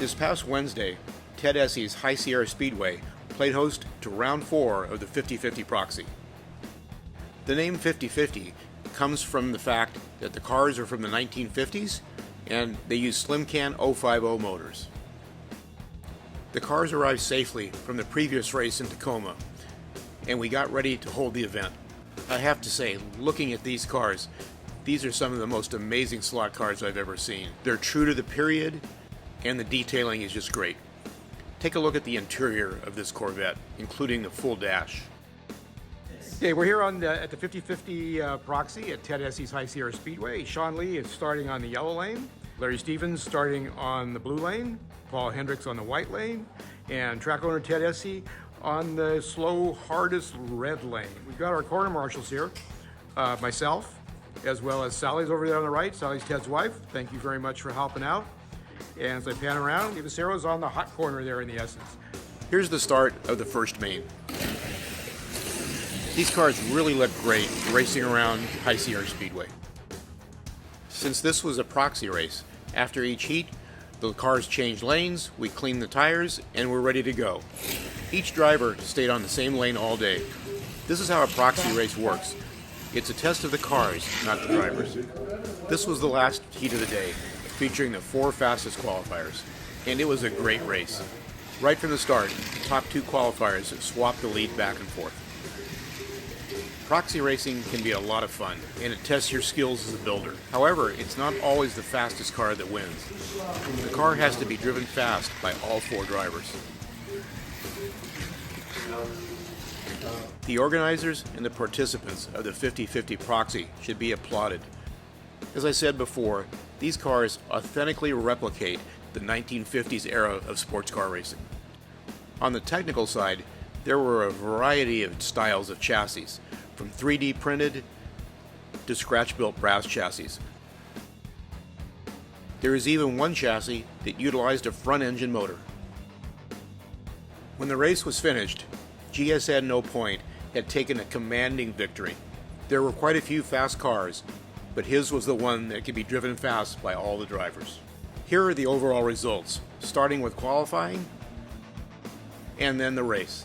This past Wednesday, Ted Essie's High Sierra Speedway played host to round 4 of the 50/50 Proxy. The name 50/50 comes from the fact that the cars are from the 1950s and they use slim can 050 motors. The cars arrived safely from the previous race in Tacoma, and we got ready to hold the event. I have to say, looking at these cars, these are some of the most amazing slot cars I've ever seen. They're true to the period, and the detailing is just great. Take a look at the interior of this Corvette, including the full dash. Okay, we're here at the 50/50 Proxy at Ted Essie's High Sierra Speedway. Sean Lee is starting on the yellow lane, Larry Stevens starting on the blue lane, Paul Hendricks on the white lane, and track owner Ted Essie on the slow, hardest red lane. We've got our corner marshals here, myself, as well as Sally's over there on the right. Sally's Ted's wife. Thank you very much for helping out. And as I pan around, Ivacero's on the hot corner there in the Essence. Here's the start of the first main. These cars really look great racing around High Sierra Speedway. Since this was a proxy race, after each heat, the cars changed lanes, we cleaned the tires, and we're ready to go. Each driver stayed on the same lane all day. This is how a proxy race works. It's a test of the cars, not the drivers. This was the last heat of the day, featuring the 4 fastest qualifiers, and it was a great race. Right from the start, the top 2 qualifiers swapped the lead back and forth. Proxy racing can be a lot of fun, and it tests your skills as a builder. However, it's not always the fastest car that wins. The car has to be driven fast by all 4 drivers. The organizers and the participants of the 50/50 Proxy should be applauded. As I said before, these cars authentically replicate the 1950s era of sports car racing. On the technical side, there were a variety of styles of chassis, from 3D printed to scratch-built brass chassis. There is even one chassis that utilized a front-engine motor. When the race was finished, GSN No Point had taken a commanding victory. There were quite a few fast cars, but his was the one that could be driven fast by all the drivers. Here are the overall results, starting with qualifying and then the race.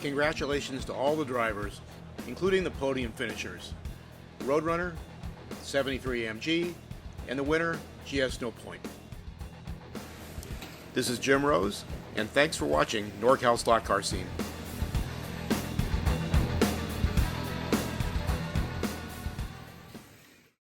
Congratulations to all the drivers, including the podium finishers, Roadrunner, 73 AMG, and the winner, GS No Point. This is Jim Rose, and thanks for watching NorCal Slot Car Scene.